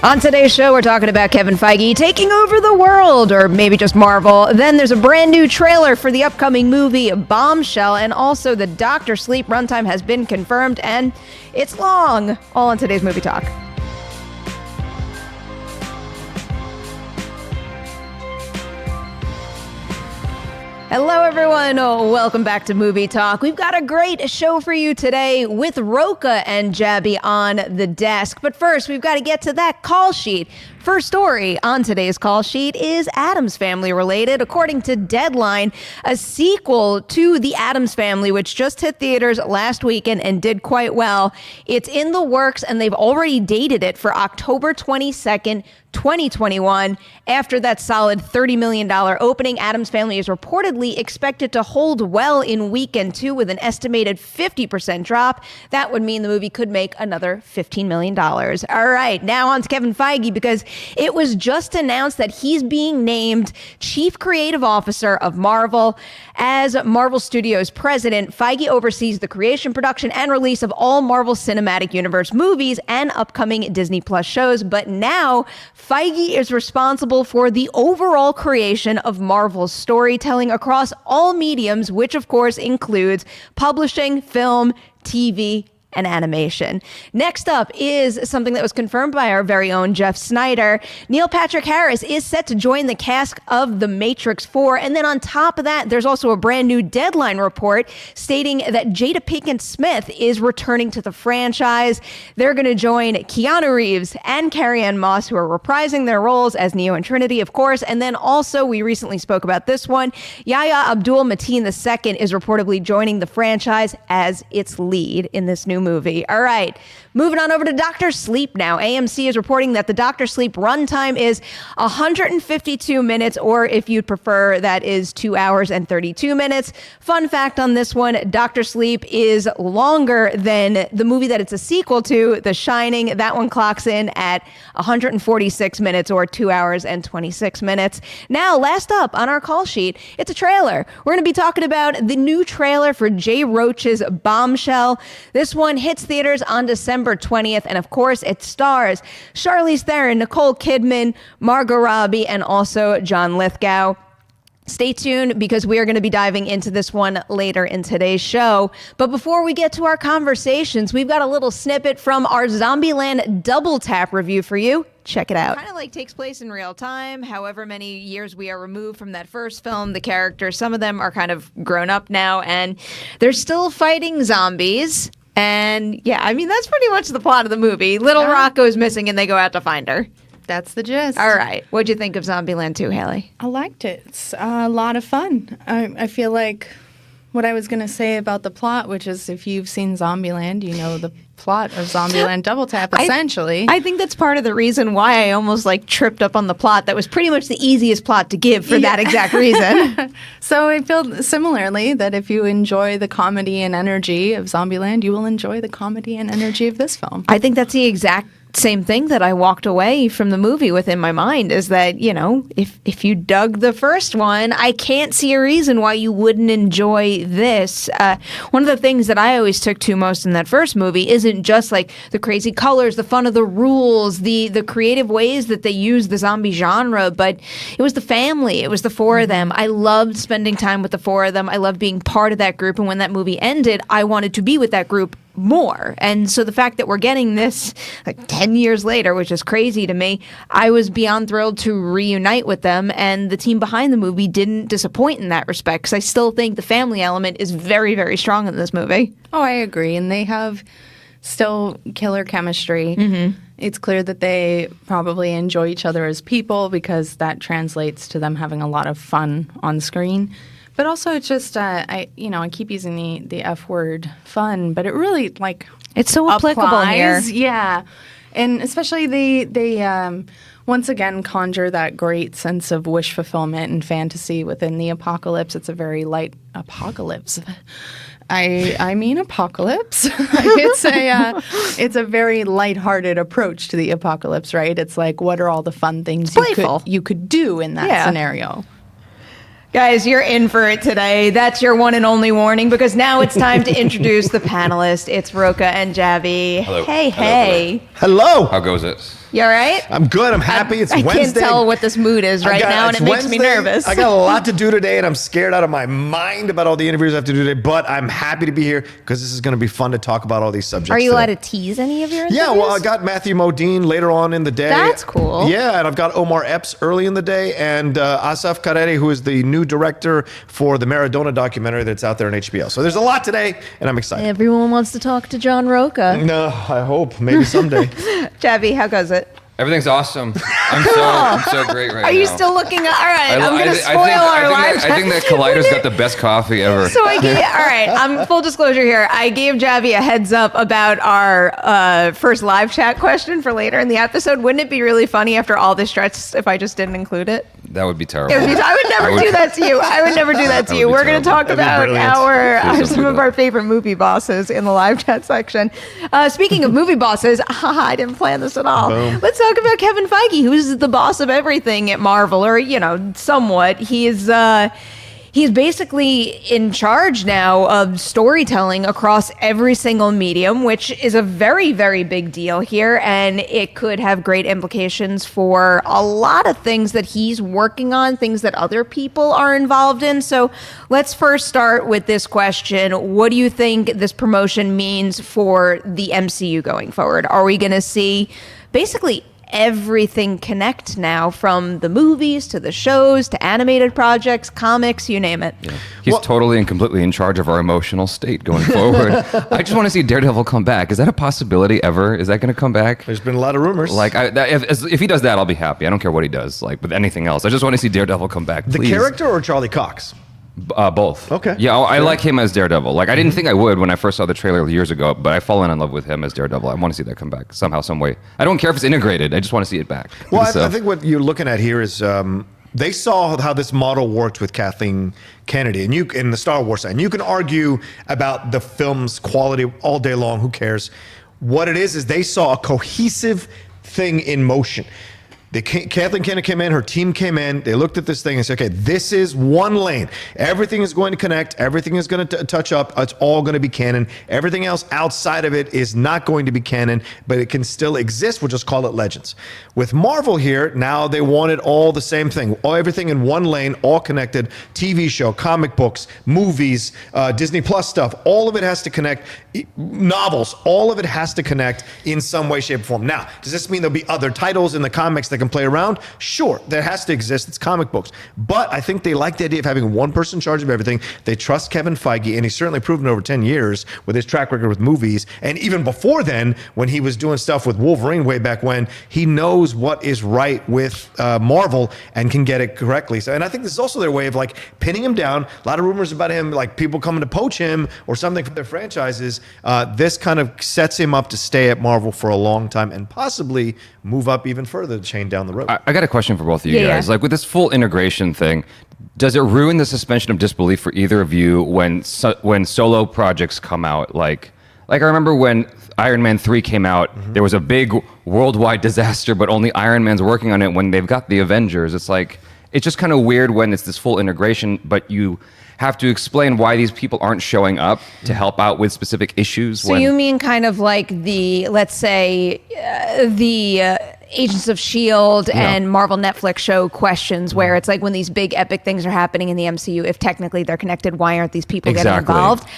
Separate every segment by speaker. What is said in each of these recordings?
Speaker 1: On today's show, we're talking about Kevin Feige taking over the world, or maybe just Marvel. Then there's a brand new trailer for the upcoming movie Bombshell, and also the Dr. Sleep runtime has been confirmed, and it's long. All on today's Movie Talk. Hello, everyone. Welcome back to Movie Talk. We've got a great show for you today with Rocha and Jaby on the desk. But first, we've got to get to that call sheet. First story on today's call sheet is Addams Family related. According to Deadline, a sequel to The Addams Family, which just hit theaters last weekend and did quite well. It's in the works, and they've already dated it for October 22nd, 2021. After that solid $30 million opening, Addams Family is reportedly expected to hold well in weekend two with an estimated 50% drop. That would mean the movie could make another $15 million. All right, now on to Kevin Feige, because it was just announced that he's being named Chief Creative Officer of Marvel. As Marvel Studios president, Feige oversees the creation, production, and release of all Marvel Cinematic Universe movies and upcoming Disney Plus shows. But now, Feige is responsible for the overall creation of Marvel's storytelling across all mediums, which of course includes publishing, film, TV, and animation. Next up is something that was confirmed by our very own Jeff Snyder. Neil Patrick Harris is set to join the cast of The Matrix 4. And then on top of that, there's also a brand new Deadline report stating that Jada Pinkett Smith is returning to the franchise. They're going to join Keanu Reeves and Carrie-Anne Moss, who are reprising their roles as Neo and Trinity, of course. And then also, we recently spoke about this one, Yahya Abdul-Mateen II is reportedly joining the franchise as its lead in this new movie. All right, moving on over to Dr. Sleep now. AMC is reporting that the Dr. Sleep runtime is 152 minutes, or if you'd prefer, that is 2 hours and 32 minutes. Fun fact on this one, Dr. Sleep is longer than the movie that it's a sequel to, The Shining. That one clocks in at 146 minutes, or 2 hours and 26 minutes. Now, last up on our call sheet, it's a trailer. We're going to be talking about the new trailer for Jay Roach's Bombshell. This one hits theaters on December 20th, and of course, it stars Charlize Theron, Nicole Kidman, Margot Robbie, and also John Lithgow. Stay tuned, because we are going to be diving into this one later in today's show. But before we get to our conversations, we've got a little snippet from our Zombieland Double Tap review for you. Check it out. Kind of like takes place in real time. However many years we are removed from that first film, the characters, some of them are kind of grown up now, and they're still fighting zombies. And yeah, I mean, that's pretty much the plot of the movie. Little Rock goes missing and they go out to find her.
Speaker 2: That's the gist.
Speaker 1: All right. What'd you think of Zombieland 2, Haley?
Speaker 2: I liked it. It's a lot of fun. I feel like what I was going to say about the plot, which is if you've seen Zombieland, you know the plot of Zombieland Double Tap, essentially.
Speaker 1: I think that's part of the reason why I almost tripped up on the plot. That was pretty much the easiest plot to give for that exact reason.
Speaker 2: So I feel similarly that if you enjoy the comedy and energy of Zombieland, you will enjoy the comedy and energy of this film.
Speaker 1: I think that's the exact same thing that I walked away from the movie with in my mind, is that, you know, if you dug the first one, I can't see a reason why you wouldn't enjoy this. One of the things that I always took to most in that first movie isn't just the crazy colors, the fun of the rules, the creative ways that they use the zombie genre, but it was the family. It was the four of them. I loved spending time with the four of them. I loved being part of that group. And when that movie ended, I wanted to be with that group more. And so the fact that we're getting this 10 years later, which is crazy to me, I was beyond thrilled to reunite with them. And the team behind the movie didn't disappoint in that respect, because I still think the family element is very, very strong in this movie.
Speaker 2: Oh, I agree. And they have still killer chemistry. Mm-hmm. It's clear that they probably enjoy each other as people, because that translates to them having a lot of fun on screen. But also, it's just I keep using the F word, fun, but it really
Speaker 1: it's so applicable here.
Speaker 2: Yeah, and especially they once again conjure that great sense of wish fulfillment and fantasy within the apocalypse. It's a very light apocalypse. I mean apocalypse. It's a very lighthearted approach to the apocalypse, right? It's like, what are all the fun things you could do in that scenario?
Speaker 1: Guys, you're in for it today. That's your one and only warning, because now it's time to introduce the panelists. It's Rocha and Jaby.
Speaker 3: Hello.
Speaker 1: Hey.
Speaker 3: Hello.
Speaker 4: Hello.
Speaker 3: How goes it?
Speaker 1: You all right?
Speaker 3: I'm good. I'm happy. It's
Speaker 1: I
Speaker 3: Wednesday.
Speaker 1: can't tell what this mood is right now, and it makes me nervous.
Speaker 3: I got a lot to do today, and I'm scared out of my mind about all the interviews I have to do today, but I'm happy to be here because this is going to be fun to talk about all these subjects.
Speaker 1: Are you
Speaker 3: today.
Speaker 1: allowed to tease any of your interviews?
Speaker 3: Yeah, well, I got Matthew Modine later on in the day.
Speaker 1: That's cool.
Speaker 3: Yeah, and I've got Omar Epps early in the day, and Asaf Kareri, who is the new director for the Maradona documentary that's out there on HBO. So there's a lot today, and I'm excited.
Speaker 1: Everyone wants to talk to John Rocha.
Speaker 3: No, I hope. Maybe someday.
Speaker 1: Jaby, how goes it?
Speaker 4: Everything's awesome. I'm so great right now.
Speaker 1: Are you still looking? All right, I'm going to spoil our live
Speaker 4: I think that Collider's got the best coffee ever.
Speaker 1: So all right, full disclosure here. I gave Jaby a heads up about our first live chat question for later in the episode. Wouldn't it be really funny after all this stress if I just didn't include it?
Speaker 4: That would be terrible.
Speaker 1: I would never do that to you. I would never do that to you. We're going to talk about some of our favorite movie bosses in the live chat section. Speaking of movie bosses, I didn't plan this at all.
Speaker 3: Boom.
Speaker 1: Let's talk about Kevin Feige, who's the boss of everything at Marvel, or, somewhat. He's basically in charge now of storytelling across every single medium, which is a very, very big deal here. And it could have great implications for a lot of things that he's working on, things that other people are involved in. So let's first start with this question. What do you think this promotion means for the MCU going forward? Are we going to see basically everything connect now, from the movies to the shows to animated projects, comics, you name it?
Speaker 4: Yeah. He's totally and completely in charge of our emotional state going forward. I just want to see Daredevil come back. Is that a possibility ever? Is that going to come back?
Speaker 3: There's been a lot of rumors.
Speaker 4: Like, if he does that, I'll be happy. I don't care what he does. Like, with anything else, I just want to see Daredevil come back.
Speaker 3: The
Speaker 4: please.
Speaker 3: character or Charlie Cox?
Speaker 4: Both.
Speaker 3: Okay.
Speaker 4: Yeah, I like him as Daredevil. Like, I didn't think I would when I first saw the trailer years ago, but I've fallen in love with him as Daredevil. I want to see that come back somehow, some way. I don't care if it's integrated. I just want to see it back.
Speaker 3: Well, I think what you're looking at here is they saw how this model worked with Kathleen Kennedy, and in the Star Wars side. And you can argue about the film's quality all day long. Who cares? What it is they saw a cohesive thing in motion. Kathleen Kennedy came in, her team came in, they looked at this thing and said, okay, this is one lane. Everything is going to connect. Everything is going to touch up. It's all going to be canon. Everything else outside of it is not going to be canon, but it can still exist. We'll just call it Legends. With Marvel here, now they wanted all the same thing. Everything in one lane, all connected. TV show, comic books, movies, Disney Plus stuff. All of it has to connect. Novels, all of it has to connect in some way, shape, or form. Now, does this mean there'll be other titles in the comics that can play around? Sure, that has to exist. It's comic books. But I think they like the idea of having one person in charge of everything. They trust Kevin Feige, and he's certainly proven over 10 years with his track record with movies. And even before then, when he was doing stuff with Wolverine way back when, he knows what is right with Marvel and can get it correctly. So, and I think this is also their way of like pinning him down. A lot of rumors about him, like people coming to poach him or something from their franchises. This kind of sets him up to stay at Marvel for a long time and possibly move up even further the chain down the road.
Speaker 4: I got a question for both of you guys.
Speaker 1: Yeah.
Speaker 4: Like, with this full integration thing, does it ruin the suspension of disbelief for either of you when solo projects come out? Like I remember when Iron Man 3 came out, there was a big worldwide disaster, but only Iron Man's working on it. When they've got the Avengers, it's like, it's just kind of weird when it's this full integration, but you have to explain why these people aren't showing up to help out with specific issues.
Speaker 1: So you mean kind of like the, let's say, the Agents of S.H.I.E.L.D. and Marvel Netflix show questions, where it's like when these big epic things are happening in the MCU, if technically they're connected, why aren't these people getting involved?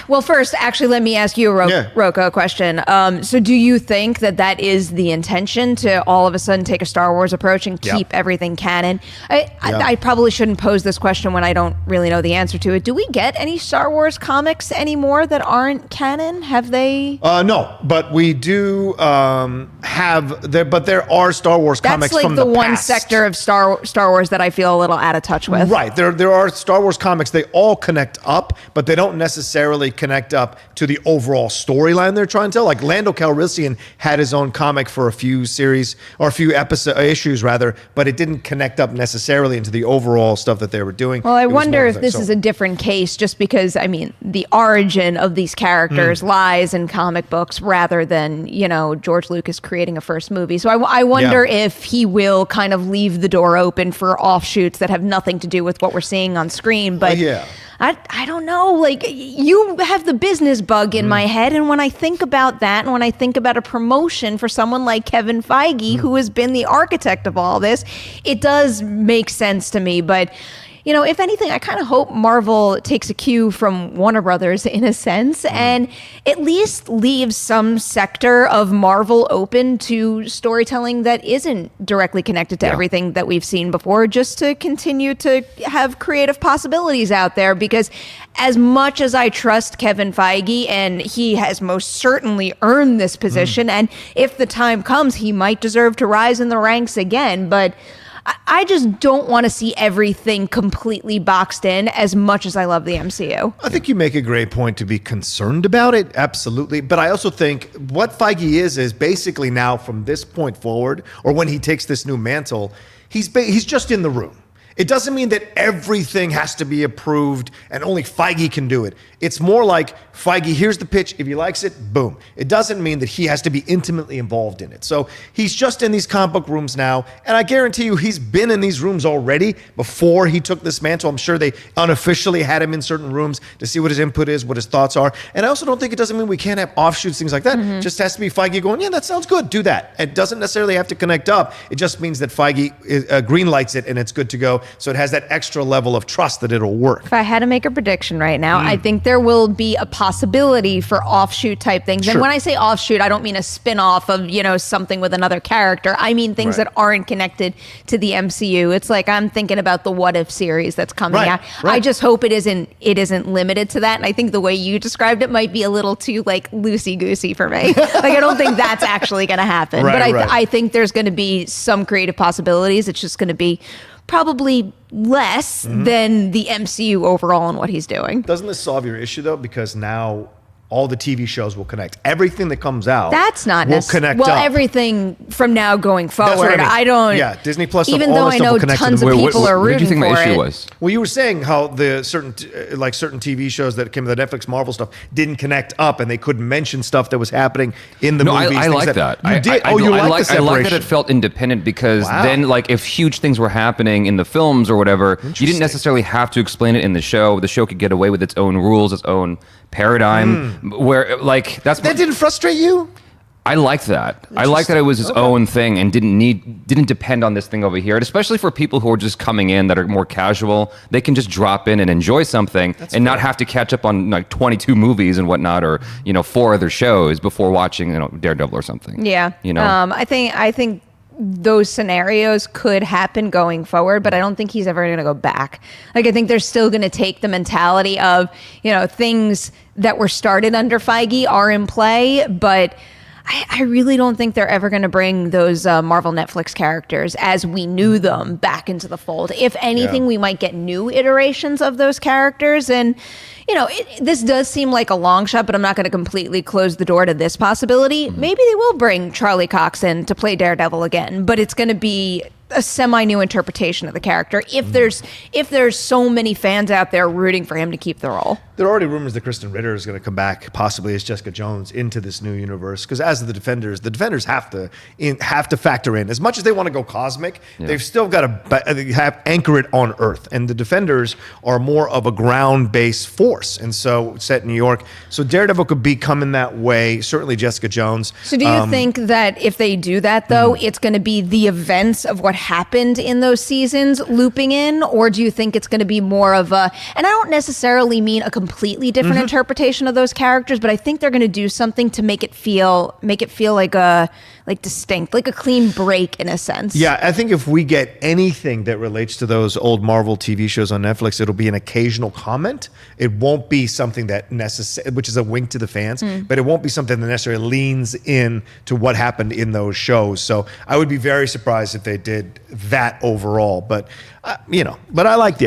Speaker 1: Well, first, actually, let me ask you a Rocha question. So do you think that is the intention, to all of a sudden take a Star Wars approach and keep everything canon? I probably shouldn't pose this question when I don't really know the answer to it. Do we get any Star Wars comics anymore that aren't canon? Have they?
Speaker 3: No, but we do have there. But there are Star Wars comics
Speaker 1: from the past. That's like the one sector of Star Wars that I feel a little out of touch with.
Speaker 3: Right. There are Star Wars comics. They all connect up, but they don't necessarily connect up to the overall storyline they're trying to tell. Like Lando Calrissian had his own comic for a few series, or a few issues rather, but it didn't connect up necessarily into the overall stuff that they were doing.
Speaker 1: Well, I wonder if this is a different case, just because, I mean, the origin of these characters lies in comic books rather than, George Lucas creating a first movie. So I wonder if he will kind of leave the door open for offshoots that have nothing to do with what we're seeing on screen. But I don't know. Like, you have the business bug in my head. And when I think about that, and when I think about a promotion for someone like Kevin Feige, who has been the architect of all this, it does make sense to me. But, you know, if anything, I kind of hope Marvel takes a cue from Warner Brothers in a sense, and at least leaves some sector of Marvel open to storytelling that isn't directly connected to everything that we've seen before, just to continue to have creative possibilities out there. Because as much as I trust Kevin Feige, and he has most certainly earned this position, and if the time comes, he might deserve to rise in the ranks again, but I just don't want to see everything completely boxed in as much as I love the MCU.
Speaker 3: I think you make a great point to be concerned about it, absolutely. But I also think what Feige is basically now from this point forward, or when he takes this new mantle, he's just in the room. It doesn't mean that everything has to be approved and only Feige can do it. It's more like, Feige, here's the pitch. If he likes it, boom. It doesn't mean that he has to be intimately involved in it. So he's just in these comic book rooms now. And I guarantee you he's been in these rooms already before he took this mantle. I'm sure they unofficially had him in certain rooms to see what his input is, what his thoughts are. And I also don't think it doesn't mean we can't have offshoots, things like that. Just has to be Feige going, yeah, that sounds good. Do that. It doesn't necessarily have to connect up. It just means that Feige green lights it and it's good to go. So it has that extra level of trust that it'll work.
Speaker 1: If I had to make a prediction right now, I think there will be a possibility for offshoot type things.
Speaker 3: Sure.
Speaker 1: And when I say offshoot, I don't mean a spin-off of, you know, something with another character. I mean things that aren't connected to the MCU. It's like I'm thinking about the What If series that's coming out. I just hope it isn't limited to that. And I think the way you described it might be a little too like loosey-goosey for me. Like, I don't think that's actually going to happen. But I think there's going to be some creative possibilities. It's just going to be probably less than the MCU overall in what he's doing.
Speaker 3: Doesn't this solve your issue though? Because now all the TV shows will connect. Everything that comes out
Speaker 1: that's not
Speaker 3: will connect
Speaker 1: well,
Speaker 3: up.
Speaker 1: Everything from now going forward.
Speaker 3: That's what I mean.
Speaker 1: I don't.
Speaker 3: Yeah, Disney Plus.
Speaker 1: Even
Speaker 3: all
Speaker 1: though
Speaker 3: this
Speaker 1: I
Speaker 3: stuff
Speaker 1: know
Speaker 3: will connect
Speaker 1: tons
Speaker 3: to
Speaker 1: of
Speaker 3: the
Speaker 1: people are
Speaker 4: what
Speaker 1: rooting
Speaker 4: do you think
Speaker 1: for
Speaker 4: my issue
Speaker 1: it.
Speaker 4: was?
Speaker 3: Well, you were saying how the certain TV shows that came to the Netflix Marvel stuff didn't connect up, and they couldn't mention stuff that was happening in the movies.
Speaker 4: I like that.
Speaker 3: You did.
Speaker 4: I
Speaker 3: You like the
Speaker 4: I
Speaker 3: separation.
Speaker 4: like that it felt independent because then, like, if huge things were happening in the films or whatever, you didn't necessarily have to explain it in the show. The show could get away with its own rules, its own paradigm. Where, like, that
Speaker 3: didn't frustrate you?
Speaker 4: I liked that. I liked that it was his own thing and didn't depend on this thing over here. And especially for people who are just coming in that are more casual, they can just drop in and enjoy something not have to catch up on like 22 movies and whatnot, or 4 other shows before watching Daredevil or something.
Speaker 1: Yeah. I think those scenarios could happen going forward, but I don't think he's ever going to go back. Like, I think they're still going to take the mentality of, things that were started under Feige are in play, but I really don't think they're ever going to bring those Marvel Netflix characters as we knew them back into the fold. If anything, we might get new iterations of those characters. And, this does seem like a long shot, but I'm not going to completely close the door to this possibility. Maybe they will bring Charlie Cox in to play Daredevil again, but it's going to be a semi-new interpretation of the character if there's so many fans out there rooting for him to keep the role.
Speaker 3: There are already rumors that Kristen Ritter is going to come back, possibly as Jessica Jones, into this new universe. Because as the Defenders have to factor in, as much as they want to go cosmic, they've still got to anchor it on Earth. And the Defenders are more of a ground-based force, and so set in New York. So Daredevil could be coming that way. Certainly Jessica Jones.
Speaker 1: So do you think that if they do that, though, it's going to be the events of what happened in those seasons looping in, or do you think it's going to be more of a, and I don't necessarily mean a completely different interpretation of those characters, but I think they're going to do something to make it feel like distinct, like a clean break in a sense.
Speaker 3: Yeah, I think if we get anything that relates to those old Marvel TV shows on Netflix, it'll be an occasional comment. It won't be something that which is a wink to the fans, but it won't be something that necessarily leans in to what happened in those shows. So I would be very surprised if they did that overall. But but I like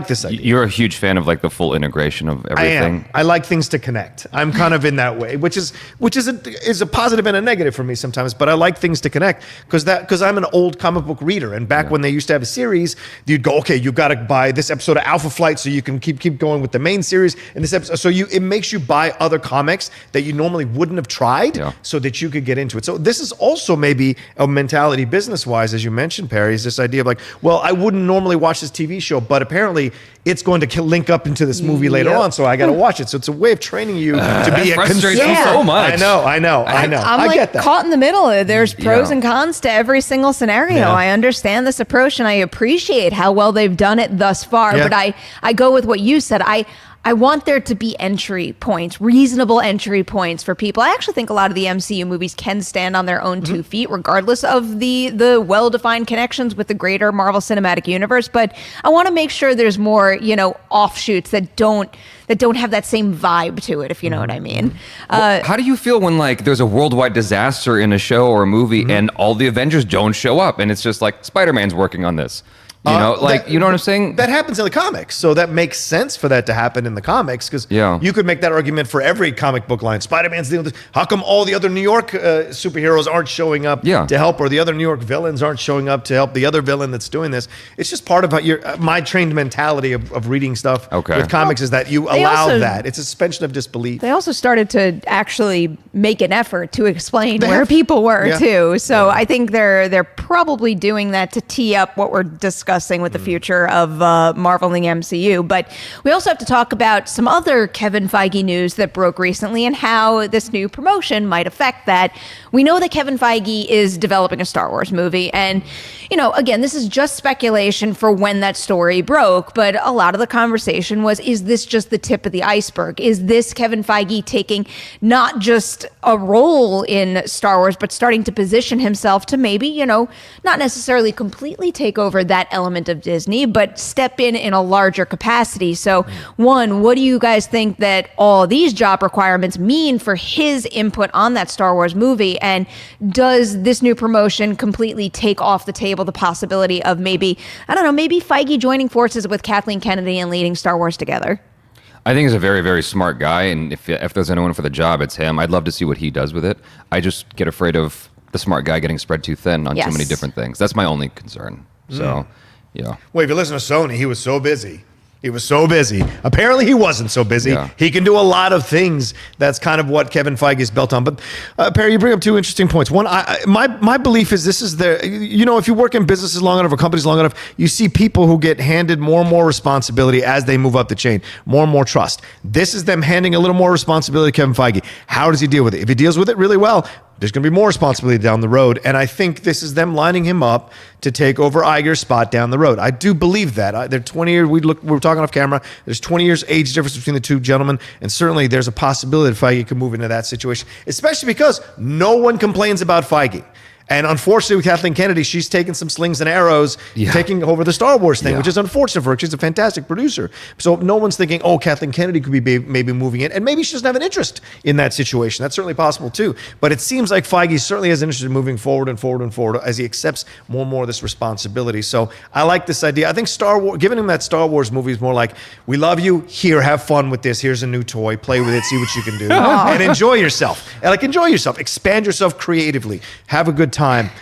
Speaker 3: this idea.
Speaker 4: You're a huge fan of like the full integration of everything.
Speaker 3: I like things to connect. I'm kind of in that way, which is a positive and a negative for me sometimes. But I like things to connect because I'm an old comic book reader, and back when they used to have a series, you'd go, okay, you got to buy this episode of Alpha Flight so you can keep going with the main series. And this episode, so it makes you buy other comics that you normally wouldn't have tried, so that you could get into it. So this is also maybe a mentality business wise, as you mentioned, Perri, is this idea of like, well, I wouldn't normally watch this TV show, but apparently it's going to link up into this movie later on, so I got to watch it. So it's a way of training you to be a
Speaker 4: frustrates
Speaker 3: consumer.
Speaker 4: me so much.
Speaker 3: I know.
Speaker 1: I'm
Speaker 3: I
Speaker 1: like
Speaker 3: get that.
Speaker 1: caught in the middle. There's pros
Speaker 4: Yeah.
Speaker 1: and cons to every single scenario.
Speaker 3: Yeah.
Speaker 1: I understand this approach and I appreciate how well they've done it thus far.
Speaker 3: Yeah.
Speaker 1: But I go with what you said. I want there to be entry points, reasonable entry points for people. I actually think a lot of the MCU movies can stand on their own 2 feet, regardless of the well-defined connections with the greater Marvel Cinematic Universe. But I want to make sure there's more, offshoots that don't have that same vibe to it, if you know what I mean.
Speaker 4: How do you feel when like there's a worldwide disaster in a show or a movie and all the Avengers don't show up and it's just like Spider-Man's working on this? You know what I'm saying?
Speaker 3: That happens in the comics, so that makes sense for that to happen in the comics because you could make that argument for every comic book line. Spider-Man's dealing with this. How come all the other New York superheroes aren't showing up to help, or the other New York villains aren't showing up to help the other villain that's doing this? It's just part of my trained mentality of reading stuff with comics is that you allow that. It's a suspension of disbelief.
Speaker 1: They also started to actually make an effort to explain where people were too. So I think they're probably doing that to tee up what we're discussing with the future of Marvel and the MCU. But we also have to talk about some other Kevin Feige news that broke recently and how this new promotion might affect that. We know that Kevin Feige is developing a Star Wars movie. And, again, this is just speculation for when that story broke. But a lot of the conversation was, is this just the tip of the iceberg? Is this Kevin Feige taking not just a role in Star Wars, but starting to position himself to maybe, not necessarily completely take over that element of Disney, but step in a larger capacity. So one, what do you guys think that all these job requirements mean for his input on that Star Wars movie? And does this new promotion completely take off the table the possibility of maybe Feige joining forces with Kathleen Kennedy and leading Star Wars together?
Speaker 4: I think he's a very, very smart guy, and if there's anyone for the job, it's him. I'd love to see what he does with it. I just get afraid of the smart guy getting spread too thin on too many different things. That's my only concern. So, yeah.
Speaker 3: Well, if you listen to Sony, he was so busy. Apparently, he wasn't so busy.
Speaker 4: Yeah.
Speaker 3: He can do a lot of things. That's kind of what Kevin Feige is built on. But Perri, you bring up 2 interesting points. One, my belief is this is if you work in businesses long enough or companies long enough, you see people who get handed more and more responsibility as they move up the chain, more and more trust. This is them handing a little more responsibility to Kevin Feige. How does he deal with it? If he deals with it really well, there's going to be more responsibility down the road. And I think this is them lining him up to take over Iger's spot down the road. I do believe that. They're 20 years, we were talking off camera, there's 20 years age difference between the two gentlemen. And certainly there's a possibility that Feige could move into that situation, especially because no one complains about Feige. And unfortunately, with Kathleen Kennedy, she's taken some slings and arrows, taking over the Star Wars thing, which is unfortunate for her. She's a fantastic producer. So no one's thinking, Kathleen Kennedy could be maybe moving in. And maybe she doesn't have an interest in that situation. That's certainly possible, too. But it seems like Feige certainly has an interest in moving forward and forward and forward as he accepts more and more of this responsibility. So I like this idea. I think Star Wars, giving him that Star Wars movie is more like, we love you. Here, have fun with this. Here's a new toy. Play with it. See what you can do. And enjoy yourself. Enjoy yourself. Expand yourself creatively. Have a good time.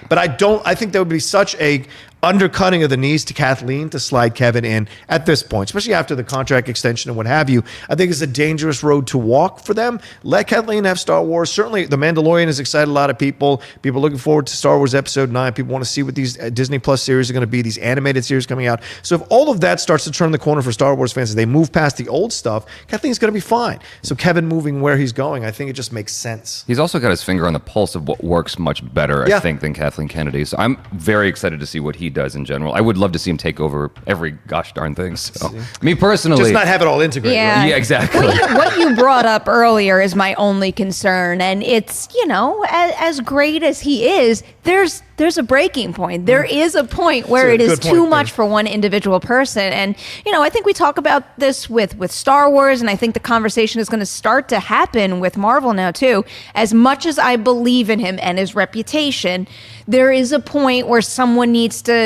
Speaker 3: But I think that would be such a undercutting of the knees to Kathleen to slide Kevin in at this point, especially after the contract extension and what have you. I think it's a dangerous road to walk for them. Let Kathleen have Star Wars. Certainly, The Mandalorian has excited a lot of people. People are looking forward to Star Wars Episode 9. People want to see what these Disney Plus series are going to be, these animated series coming out. So if all of that starts to turn the corner for Star Wars fans, as they move past the old stuff, Kathleen's going to be fine. So Kevin moving where he's going, I think it just makes sense.
Speaker 4: He's also got his finger on the pulse of what works much better, I think, than Kathleen Kennedy. So I'm very excited to see what he does in general. I would love to see him take over every gosh darn thing. So, me personally,
Speaker 3: just not have it all integrated.
Speaker 1: Yeah,
Speaker 3: right?
Speaker 4: Yeah, exactly.
Speaker 1: What you brought up earlier is my only concern, and it's as great as he is, there's a breaking point. There is a point where it is too much for one individual person, and I think we talk about this with Star Wars, and I think the conversation is going to start to happen with Marvel now too. As much as I believe in him and his reputation, there is a point where someone needs to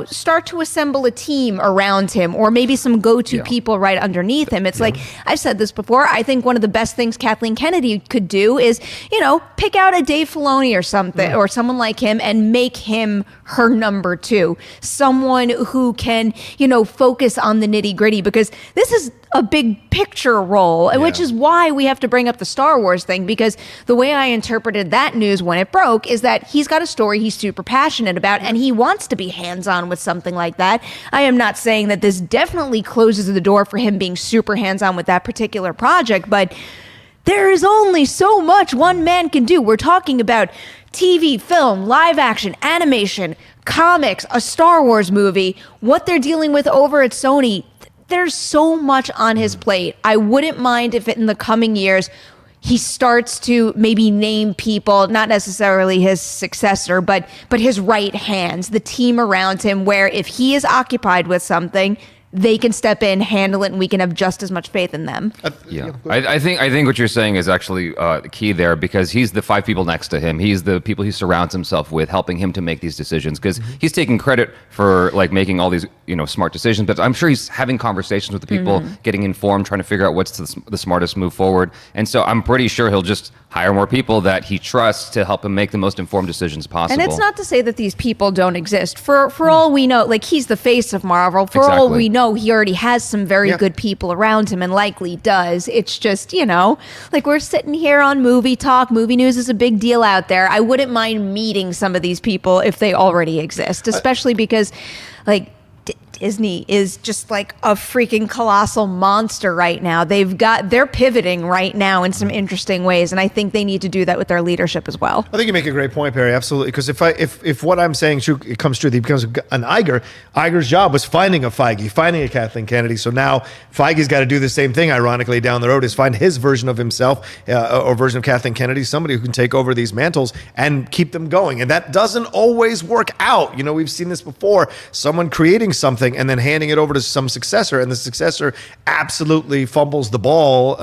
Speaker 1: start to assemble a team around him, or maybe some go-to people right underneath him. It's like, I've said this before, I think one of the best things Kathleen Kennedy could do is, pick out a Dave Filoni or something, or someone like him, and make him her number 2. Someone who can, focus on the nitty-gritty, because this is a big picture role, which is why we have to bring up the Star Wars thing, because the way I interpreted that news when it broke is that he's got a story story he's super passionate about, and he wants to be hands-on with something like that. I am not saying that this definitely closes the door for him being super hands-on with that particular project, but there is only so much one man can do. We're talking about TV, film, live action, animation, comics, a Star Wars movie, what they're dealing with over at Sony. There's so much on his plate. I wouldn't mind if in the coming years he starts to maybe name people, not necessarily his successor, but his right hands, the team around him, where if he is occupied with something, they can step in, handle it, and we can have just as much faith in them.
Speaker 4: Yeah, I think what you're saying is actually the key there, because he's the 5 people next to him. He's the people he surrounds himself with, helping him to make these decisions. Because he's taking credit for like making all these smart decisions, but I'm sure he's having conversations with the people, getting informed, trying to figure out what's the smartest move forward. And so I'm pretty sure he'll just hire more people that he trusts to help him make the most informed decisions possible.
Speaker 1: And it's not to say that these people don't exist. For all we know, like, he's the face of Marvel. For all we know, he already has some very good people around him, and likely does. It's just, like, we're sitting here on Movie Talk. Movie news is a big deal out there. I wouldn't mind meeting some of these people if they already exist, especially because, like, Disney is just like a freaking colossal monster right now. They're pivoting right now in some interesting ways, and I think they need to do that with their leadership as well.
Speaker 3: I think you make a great point, Perri. Absolutely, because if what I'm saying it comes true, he becomes an Iger. Iger's job was finding a Feige, finding a Kathleen Kennedy. So now Feige's got to do the same thing. Ironically, down the road, is find his version of himself or version of Kathleen Kennedy, somebody who can take over these mantles and keep them going. And that doesn't always work out. We've seen this before. Someone creating something and then handing it over to some successor, and the successor absolutely fumbles the ball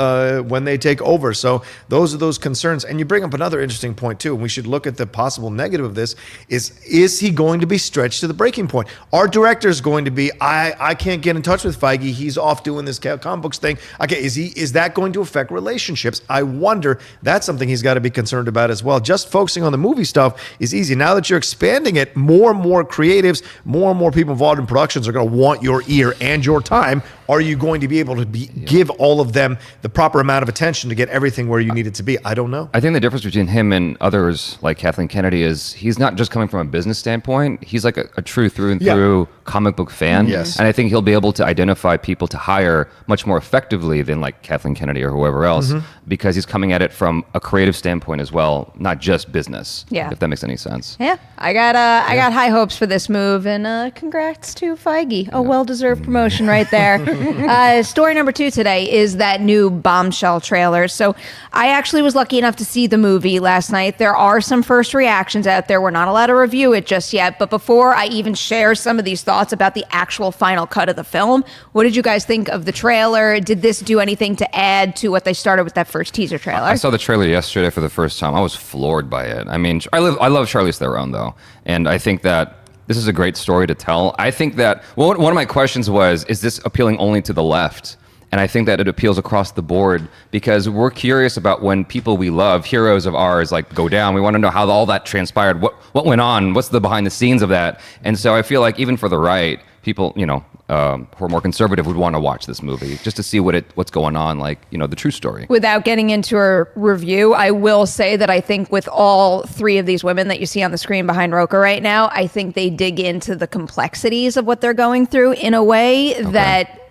Speaker 3: when they take over. So those are those concerns. And you bring up another interesting point too, and we should look at the possible negative of this, is he going to be stretched to the breaking point? Our director is going to be, I can't get in touch with Feige, he's off doing this comic books thing. Okay, is that going to affect relationships? I wonder. That's something he's got to be concerned about as well. Just focusing on the movie stuff is easy. Now that you're expanding it, more and more creatives, more and more people involved in productions are going to want your ear and your time. Are you going to be able to give all of them the proper amount of attention to get everything where you need it to be? I don't know.
Speaker 4: I think the difference between him and others like Kathleen Kennedy is he's not just coming from a business standpoint. He's like a true through and through comic book fan.
Speaker 3: Yes.
Speaker 4: And I think he'll be able to identify people to hire much more effectively than like Kathleen Kennedy or whoever else, because he's coming at it from a creative standpoint as well, not just business.
Speaker 1: Yeah.
Speaker 4: If that makes any sense.
Speaker 1: Yeah, I got high hopes for this move, and congrats to Feige. A well-deserved promotion right there. Story number 2 today is that new Bombshell trailer. So I actually was lucky enough to see the movie last night. There are some first reactions out there. We're not allowed to review it just yet. But before I even share some of these thoughts about the actual final cut of the film, what did you guys think of the trailer? Did this do anything to add to what they started with that first teaser trailer?
Speaker 4: I saw the trailer yesterday for the first time. I was floored by it. I mean, I love Charlize Theron, though. And I think that this is a great story to tell. I think that one of my questions was, is this appealing only to the left? And I think that it appeals across the board, because we're curious about when people we love, heroes of ours, like go down. We want to know how all that transpired. What went on? What's the behind the scenes of that? And so I feel like even for the right, people, who are more conservative would want to watch this movie just to see what's going on, like, the true story.
Speaker 1: Without getting into a review, I will say that I think with all 3 of these women that you see on the screen behind Rocha right now, I think they dig into the complexities of what they're going through in a way that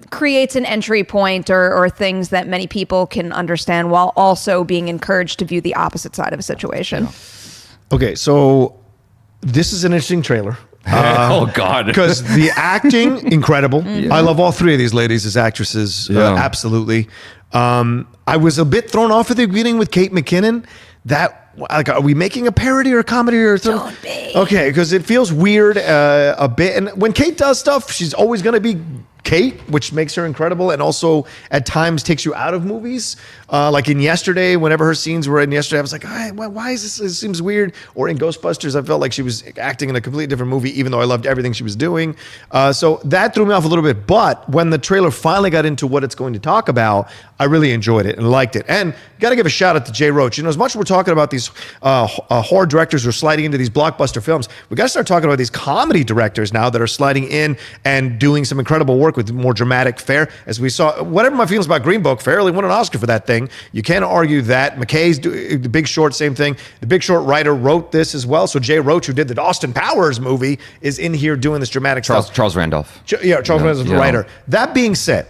Speaker 1: creates an entry point or things that many people can understand, while also being encouraged to view the opposite side of a situation.
Speaker 3: Okay, so this is an interesting trailer.
Speaker 4: Oh God!
Speaker 3: Because the acting, incredible. I love all 3 of these ladies as actresses. Absolutely. I was a bit thrown off at the beginning with Kate McKinnon. Like, are we making a parody or a comedy or something?
Speaker 1: Don't be.
Speaker 3: Okay, because it feels weird a bit. And when Kate does stuff, she's always going to be Kate, which makes her incredible, and also at times takes you out of movies. Like in Yesterday, whenever her scenes were in Yesterday, I was like, why is this? This seems weird. Or in Ghostbusters, I felt like she was acting in a completely different movie, even though I loved everything she was doing. So that threw me off a little bit. But when the trailer finally got into what it's going to talk about, I really enjoyed it and liked it. And got to give a shout out to Jay Roach. As much as we're talking about these horror directors who are sliding into these blockbuster films, we got to start talking about these comedy directors now that are sliding in and doing some incredible work work with more dramatic fare, as we saw. Whatever my feelings about Green Book, fairly won an Oscar for that thing. You can't argue that. McKay's The Big Short, same thing. The Big Short writer wrote this as well. So Jay Roach, who did the Austin Powers movie, is in here doing this dramatic stuff.
Speaker 4: Charles Randolph.
Speaker 3: Charles Randolph is the writer. That being said,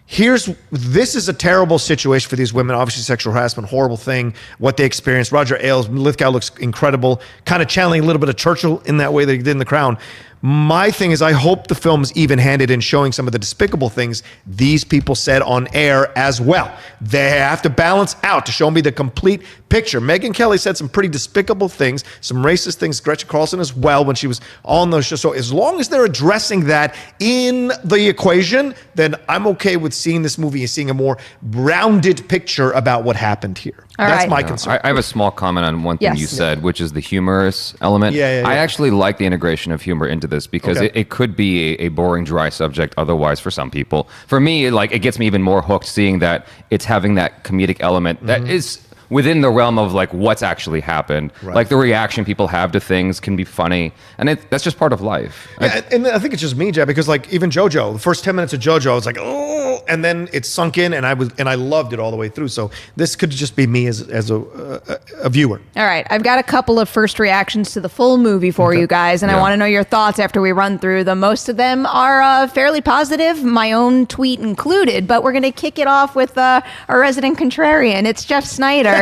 Speaker 3: this is a terrible situation for these women. Obviously, sexual harassment, horrible thing, what they experienced. Roger Ailes, Lithgow looks incredible, kind of channeling a little bit of Churchill in that way that he did in The Crown. My thing is, I hope the film's even-handed in showing some of the despicable things these people said on air as well. They have to balance out to show me the complete picture. Megyn Kelly said some pretty despicable things, some racist things, Gretchen Carlson as well, when she was on those shows. So as long as they're addressing that in the equation, then I'm okay with seeing this movie and seeing a more rounded picture about what happened here. That's my concern.
Speaker 4: I have a small comment on one thing you said, which is the humorous element. I actually like the integration of humor into this because it could be a boring, dry subject otherwise for some people. For me, it gets me even more hooked seeing that it's having that comedic element that is within the realm of what's actually happened. Right. Like the reaction people have to things can be funny, and that's just part of life.
Speaker 3: Yeah, and I think it's just me, Jeb, because even JoJo, the first 10 minutes of JoJo, I was like, oh, and then it sunk in, and I loved it all the way through. So this could just be me as a viewer.
Speaker 1: All right, I've got a couple of first reactions to the full movie for you guys, and I want to know your thoughts after we run through them. Most of them are fairly positive, my own tweet included, but we're going to kick it off with our resident contrarian. It's Jeff Snyder.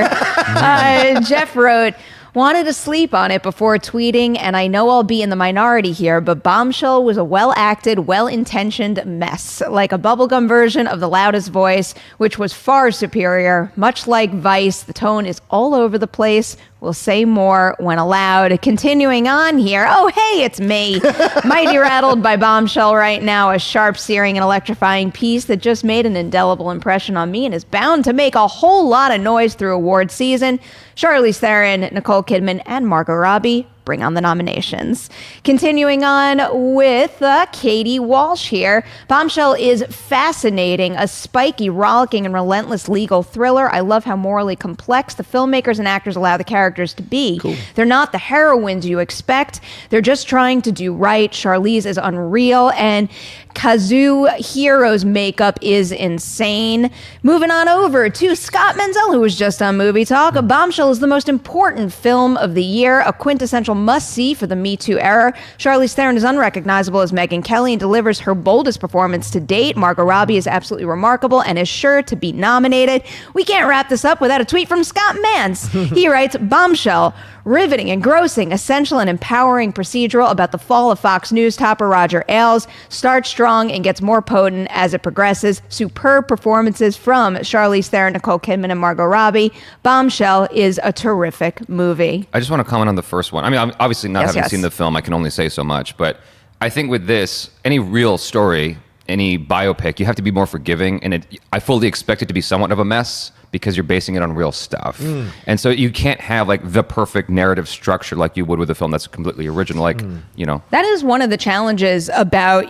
Speaker 1: Jeff wrote, wanted to sleep on it before tweeting, and I know I'll be in the minority here, but Bombshell was a well-acted, well-intentioned mess, like a bubblegum version of The Loudest Voice, which was far superior. Much like Vice, the tone is all over the place. We'll say more when allowed. Continuing on here. Oh, hey, it's me. Mighty rattled by Bombshell right now. A sharp, searing, and electrifying piece that just made an indelible impression on me and is bound to make a whole lot of noise through award season. Charlize Theron, Nicole Kidman, and Margot Robbie bring on the nominations. Continuing on with Katie Walsh here. Bombshell is fascinating, a spiky, rollicking, and relentless legal thriller. I love how morally complex the filmmakers and actors allow the characters to be. Cool. They're not the heroines you expect. They're just trying to do right. Charlize is unreal, and Kazuhiro's makeup is insane. Moving on over to Scott Menzel, who was just on Movie Talk. Bombshell is the most important film of the year, a quintessential must-see for the Me Too era. Charlize Theron is unrecognizable as Megyn Kelly and delivers her boldest performance to date. Margot Robbie is absolutely remarkable and is sure to be nominated. We can't wrap this up without a tweet from Scott Mance. He writes, Bombshell, riveting, engrossing, essential, and empowering procedural about the fall of Fox News topper Roger Ailes, starts strong and gets more potent as it progresses. Superb performances from Charlize Theron, Nicole Kidman, and Margot Robbie. Bombshell is a terrific movie.
Speaker 4: I just want to comment on the first one. I mean, obviously not having seen the film, I can only say so much, but I think with this, any real story, any biopic, you have to be more forgiving, and I fully expect it to be somewhat of a mess because you're basing it on real stuff. And so you can't have the perfect narrative structure like you would with a film that's completely original, That is one of the challenges about,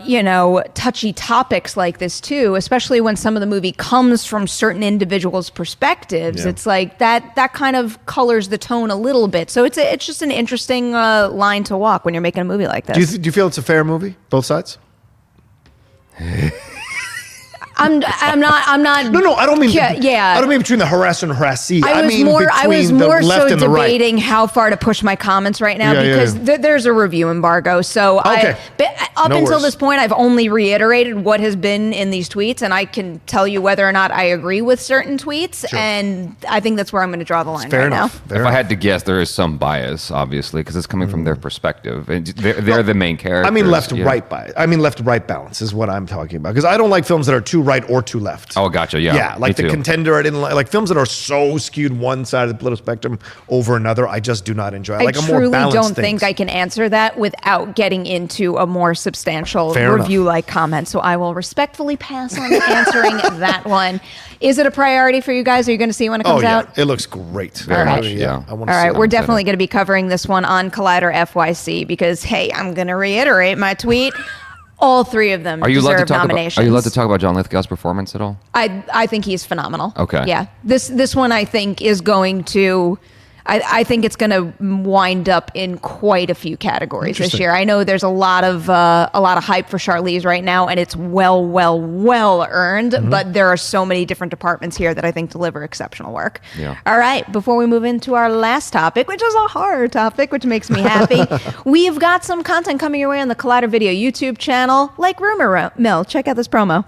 Speaker 4: touchy topics like this too, especially when some of the movie comes from certain individuals' perspectives. Yeah. It's like that kind of colors the tone a little bit. So it's just an interesting line to walk when you're making a movie like this.
Speaker 3: Do you feel it's a fair movie, both sides?
Speaker 1: I'm not.
Speaker 3: No, I don't mean.
Speaker 1: Yeah.
Speaker 3: I don't mean between the harasser and harassee. I
Speaker 1: was more so debating how far to push my comments right now because there's a review embargo. So
Speaker 3: okay.
Speaker 1: Until this point, I've only reiterated what has been in these tweets, and I can tell you whether or not I agree with certain tweets. Sure. And I think that's where I'm going to draw the line right now.
Speaker 4: If I had to guess, there is some bias, obviously, because it's coming from their perspective, and they're the main characters.
Speaker 3: I mean, left-right bias. I mean, left-right balance is what I'm talking about because I don't like films that are too right or too left.
Speaker 4: Oh, gotcha. Yeah,
Speaker 3: like The Contender. I didn't like films that are so skewed one side of the political spectrum over another. I just do not enjoy. I like a more balanced
Speaker 1: don't think I can answer that without getting into a more substantial review-like comment. So I will respectfully pass on answering that one. Is it a priority for you guys? Are you going to see it when it comes out?
Speaker 3: It looks great.
Speaker 4: Very much. Yeah.
Speaker 3: I want to see it.
Speaker 1: We're definitely going to be covering this one on Collider FYC because, hey, I'm going to reiterate my tweet. All three of them deserve nominations.
Speaker 4: Are you allowed to talk about John Lithgow's performance at all?
Speaker 1: I think he's phenomenal.
Speaker 4: Okay.
Speaker 1: Yeah. This one I think is going to... I think it's going to wind up in quite a few categories this year. I know there's a lot of hype for Charlize right now, and it's well earned. But there are so many different departments here that I think deliver exceptional work.
Speaker 4: Yeah.
Speaker 1: All right, before we move into our last topic, which is a horror topic, which makes me happy, we've got some content coming your way on the Collider Video YouTube channel, like Rumor Mill. Check out this promo.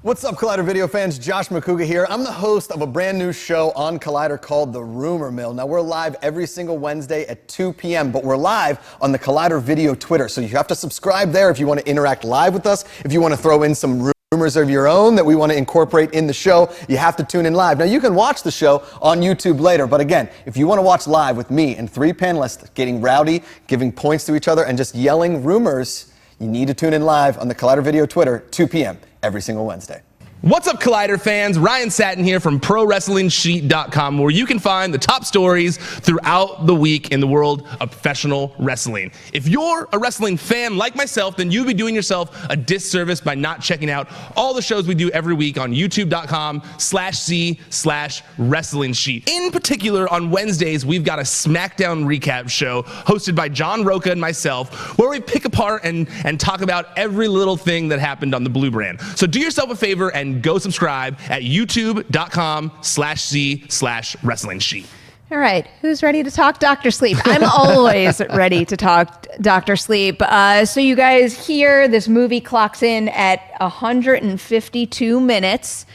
Speaker 5: What's up, Collider video fans? Josh McCouga here. I'm the host of a brand new show on Collider called The Rumor Mill. Now, we're live every single Wednesday at 2 p.m., but we're live on the Collider Video Twitter, so you have to subscribe there if you want to interact live with us. If you want to throw in some rumors of your own that we want to incorporate in the show, you have to tune in live. Now, you can watch the show on YouTube later, but again, if you want to watch live with me and 3 panelists getting rowdy, giving points to each other, and just yelling rumors, you need to tune in live on the Collider Video Twitter, 2 p.m. every single Wednesday.
Speaker 6: What's up, Collider fans? Ryan Satin here from ProWrestlingSheet.com, where you can find the top stories throughout the week in the world of professional wrestling. If you're a wrestling fan like myself, then you'd be doing yourself a disservice by not checking out all the shows we do every week on YouTube.com/C/Wrestling Sheet. In particular, on Wednesdays, we've got a SmackDown recap show hosted by John Rocha and myself, where we pick apart and talk about every little thing that happened on the Blue brand. So do yourself a favor and go subscribe at youtube.com/C/Wrestling Sheet.
Speaker 1: All right, who's ready to talk Dr. Sleep? I'm always ready to talk Dr. Sleep. So you guys hear this movie clocks in at 152 minutes.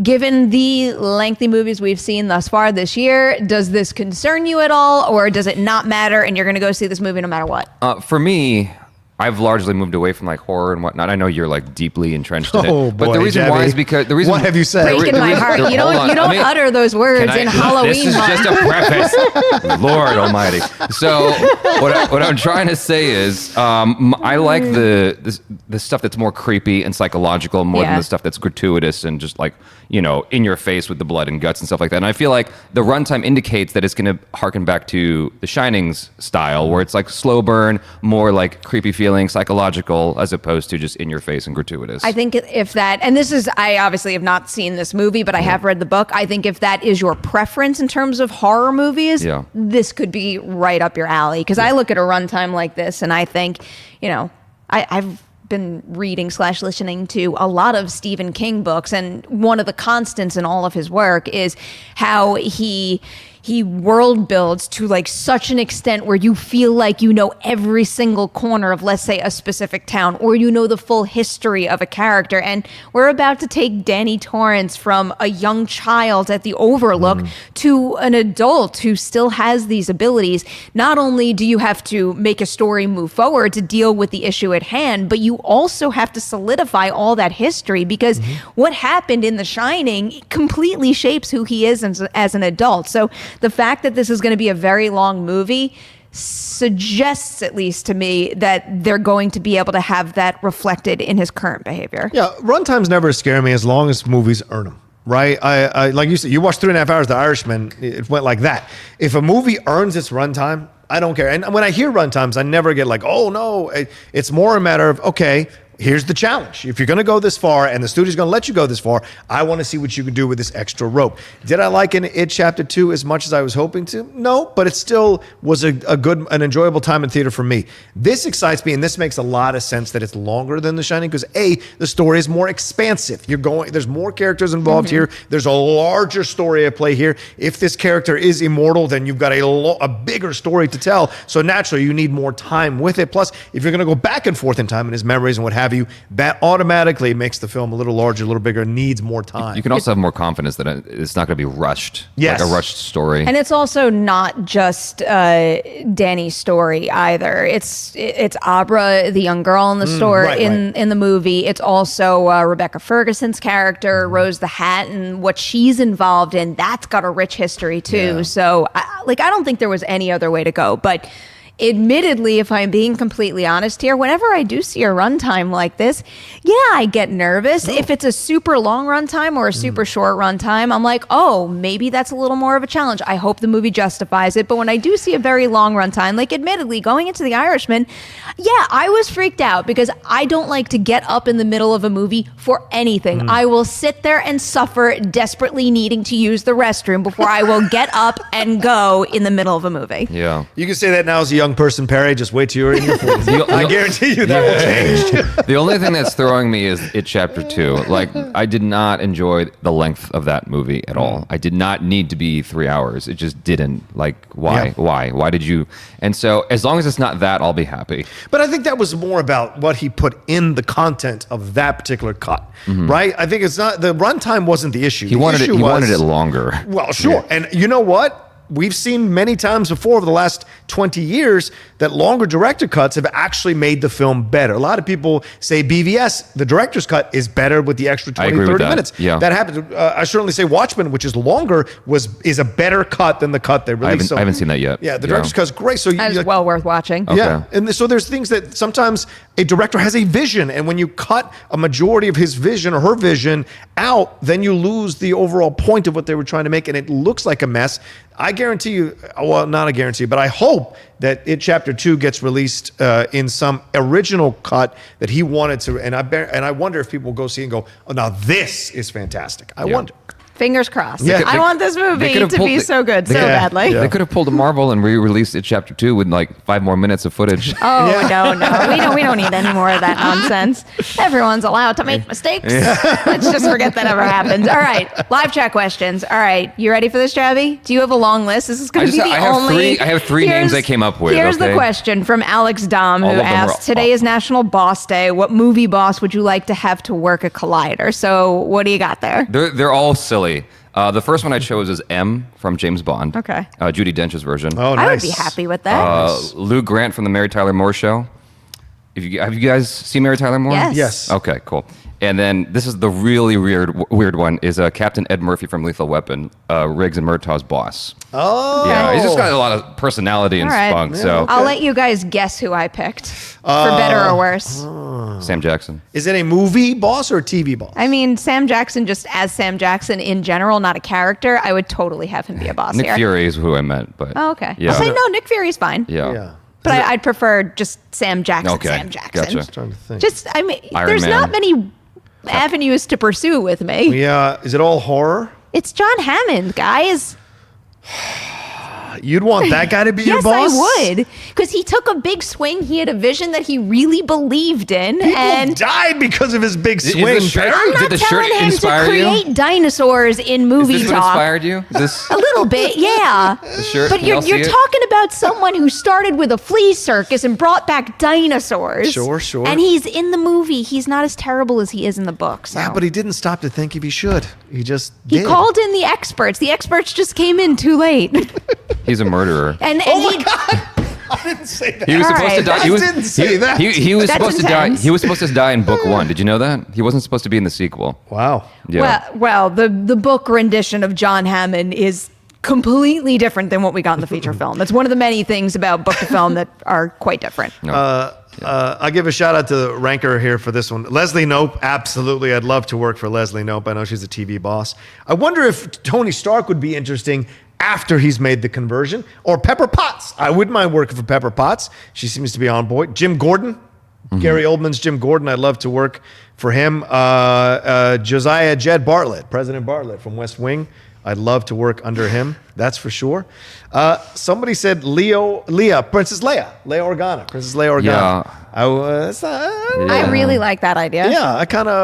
Speaker 1: Given the lengthy movies we've seen thus far this year, does this concern you at all, or does it not matter and you're going to go see this movie no matter what?
Speaker 4: For me, I've largely moved away from like horror and whatnot. I know you're like deeply entrenched in it, but the reason why is because the reason.
Speaker 3: What have you said?
Speaker 1: Breaking my heart. You don't utter those words in Halloween.
Speaker 4: This is just a preface. Lord Almighty. So what I'm trying to say is, I like the stuff that's more creepy and psychological more than the stuff that's gratuitous and just like, in your face with the blood and guts and stuff like that. And I feel like the runtime indicates that it's going to harken back to The Shining's style, where it's like slow burn, more like creepy feeling, psychological, as opposed to just in your face and gratuitous.
Speaker 1: I think if that, and this is, I obviously have not seen this movie, but I have read the book. I think if that is your preference in terms of horror movies, this could be right up your alley. Because I look at a runtime like this and I think, I've been reading / listening to a lot of Stephen King books, and one of the constants in all of his work is how he world builds to like such an extent where you feel like you know every single corner of, let's say, a specific town, or you know the full history of a character. And we're about to take Danny Torrance from a young child at the Overlook to an adult who still has these abilities. Not only do you have to make a story move forward to deal with the issue at hand, but you also have to solidify all that history, because what happened in The Shining completely shapes who he is as an adult. So the fact that this is going to be a very long movie suggests, at least to me, that they're going to be able to have that reflected in his current behavior.
Speaker 3: Yeah, runtimes never scare me as long as movies earn them. Right? I like you said, you watched 3.5 hours of The Irishman, it went like that. If a movie earns its runtime, I don't care. And when I hear runtimes, I never get like, oh no. It's more a matter of, okay, here's the challenge. If you're going to go this far and the studio's going to let you go this far, I want to see what you can do with this extra rope. Did I like It Chapter 2 as much as I was hoping to? No, but it still was an enjoyable time in theater for me. This excites me, and this makes a lot of sense that it's longer than The Shining, because the story is more expansive. There's more characters involved here. There's a larger story at play here. If this character is immortal, then you've got a bigger story to tell. So naturally, you need more time with it. Plus, if you're going to go back and forth in time in his memories and what have you, that automatically makes the film a little larger, a little bigger, needs more time.
Speaker 4: You can also have more confidence that it's not going to be rushed.
Speaker 3: Yes.
Speaker 4: Like a rushed story.
Speaker 1: And it's also not just Danny's story either. It's Abra, the young girl in the story, in the movie. It's also Rebecca Ferguson's character, Rose the Hat, and what she's involved in. That's got a rich history too. Yeah. So I don't think there was any other way to go. But admittedly, if I'm being completely honest here, whenever I do see a runtime like this, yeah, I get nervous. If it's a super long runtime or a super short runtime, I'm like, oh, maybe that's a little more of a challenge. I hope the movie justifies it. But when I do see a very long runtime, like admittedly, going into The Irishman, yeah, I was freaked out because I don't like to get up in the middle of a movie for anything. I will sit there and suffer, desperately needing to use the restroom before I will get up and go in the middle of a movie.
Speaker 4: Yeah.
Speaker 3: You can say that now as a young person, Perry. Just wait till you're in your 40s. I guarantee you that will change.
Speaker 4: The only thing that's throwing me is It Chapter 2. Like, I did not enjoy the length of that movie at all. I did not need to be 3 hours. It just didn't. Like, why?
Speaker 3: Yeah.
Speaker 4: Why did you? And so, as long as it's not that, I'll be happy.
Speaker 3: But I think that was more about what he put in the content of that particular cut, right? I think it's not, the runtime wasn't the issue.
Speaker 4: He wanted it longer.
Speaker 3: Well, sure. And you know what? We've seen many times before over the last 20 years that longer director cuts have actually made the film better. A lot of people say BVS, the director's cut, is better with the extra 20, 30 minutes.
Speaker 4: Yeah.
Speaker 3: That happens. I certainly say Watchmen, which is longer, is a better cut than the cut they released.
Speaker 4: I haven't seen that yet.
Speaker 3: Yeah, the director's cut is great. So
Speaker 1: That is well worth watching.
Speaker 3: yeah, and so there's things that sometimes a director has a vision, and when you cut a majority of his vision or her vision out, then you lose the overall point of what they were trying to make, and it looks like a mess. I guarantee you, well, not a guarantee, but I hope that It Chapter 2 gets released in some original cut that he wanted to, and I wonder if people will go see and go, oh, now this is fantastic. I wonder.
Speaker 1: Fingers crossed.
Speaker 3: Yeah.
Speaker 1: I want this movie to be so good, so badly.
Speaker 3: Yeah.
Speaker 4: They could have pulled a Marvel and re-released It Chapter 2 with like 5 more minutes of footage.
Speaker 1: Oh, no. We don't need any more of that nonsense. Everyone's allowed to make mistakes. Let's just forget that ever happened. All right. Live chat questions. All right. You ready for this, Jaby? Do you have a long list? This is going to be the only...
Speaker 4: I have three names I came up with.
Speaker 1: Here's
Speaker 4: okay?
Speaker 1: the question from Alex Dom, who
Speaker 4: All of them are-
Speaker 1: asked, today is National Boss Day. What movie boss would you like to have to work a Collider? So what do you got there?
Speaker 4: They're all silly. The first one I chose is M from James Bond.
Speaker 1: Okay.
Speaker 4: Judi Dench's version.
Speaker 3: Oh, nice.
Speaker 1: I would be happy with that.
Speaker 4: Lou Grant from the Mary Tyler Moore Show. Have you guys seen Mary Tyler Moore?
Speaker 1: Yes.
Speaker 3: Yes.
Speaker 4: Okay, cool. And then this is the really weird one is Captain Ed Murphy from Lethal Weapon, Riggs and Murtaugh's boss.
Speaker 3: Oh.
Speaker 4: Yeah, he's just got a lot of personality and
Speaker 1: All right.
Speaker 4: spunk. So
Speaker 1: I'll let you guys guess who I picked, for better or worse.
Speaker 4: Sam Jackson.
Speaker 3: Is it a movie boss or a TV boss?
Speaker 1: I mean, Sam Jackson, just as Sam Jackson in general, not a character, I would totally have him be a boss
Speaker 4: Nick
Speaker 1: here.
Speaker 4: Fury is who I meant, but
Speaker 1: Oh, okay.
Speaker 4: Yeah.
Speaker 1: I'll say no, Nick Fury's fine.
Speaker 4: Yeah.
Speaker 3: Yeah.
Speaker 1: But I'd prefer just Sam Jackson,
Speaker 4: Okay.
Speaker 1: Sam Jackson.
Speaker 4: Gotcha.
Speaker 3: Trying to think.
Speaker 1: Just, I mean,
Speaker 4: Iron
Speaker 1: there's
Speaker 4: Man.
Speaker 1: not many avenues to pursue with me.
Speaker 3: Yeah. Is it all horror?
Speaker 1: It's John Hammond, guys.
Speaker 3: You'd want that guy to be your
Speaker 1: Yes,
Speaker 3: boss?
Speaker 1: I would. Because he took a big swing. He had a vision that he really believed in.
Speaker 3: People
Speaker 1: and
Speaker 3: died because of his big
Speaker 4: Is
Speaker 3: swing.
Speaker 4: the shirt-
Speaker 3: Perry.
Speaker 1: I'm not
Speaker 4: Did the
Speaker 1: telling
Speaker 4: shirt
Speaker 1: him to
Speaker 4: inspire you?
Speaker 1: create dinosaurs in movie
Speaker 4: Is this what
Speaker 1: talk.
Speaker 4: inspired you? Is this
Speaker 1: A little bit, yeah.
Speaker 4: the shirt?
Speaker 1: But
Speaker 4: Can y'all
Speaker 1: you're
Speaker 4: see it?
Speaker 1: talking about someone who started with a flea circus and brought back dinosaurs.
Speaker 3: Sure, sure.
Speaker 1: And he's in the movie. He's not as terrible as he is in the book. So.
Speaker 3: Yeah, but he didn't stop to think if he should. He just
Speaker 1: He
Speaker 3: did.
Speaker 1: called in the experts. The experts just came in too late.
Speaker 4: He's a murderer.
Speaker 1: And
Speaker 3: Oh my
Speaker 1: he,
Speaker 3: God! I didn't say that.
Speaker 4: He was
Speaker 1: All
Speaker 4: supposed to
Speaker 1: right.
Speaker 4: die.
Speaker 3: I didn't say that.
Speaker 4: He was
Speaker 1: That's
Speaker 4: supposed to die.
Speaker 1: intense.
Speaker 4: He was supposed to die in book 1. Did you know that? He wasn't supposed to be in the sequel.
Speaker 3: Wow.
Speaker 4: Yeah.
Speaker 1: well, the book rendition of John Hammond is completely different than what we got in the feature film. That's one of the many things about book to film that are quite different.
Speaker 3: I give a shout out to the ranker here for this one. Leslie Knope, absolutely. I'd love to work for Leslie Knope. I know she's a TV boss. I wonder if Tony Stark would be interesting after he's made the conversion, or Pepper Potts. I wouldn't mind working for Pepper Potts. She seems to be on board. Jim Gordon, Gary Oldman's Jim Gordon. I'd love to work for him. Josiah Jed Bartlett, President Bartlett from West Wing. I'd love to work under him. That's for sure. Somebody said Princess Leia Organa. Princess Leia Organa.
Speaker 4: Yeah.
Speaker 1: I really like that idea.
Speaker 3: Yeah,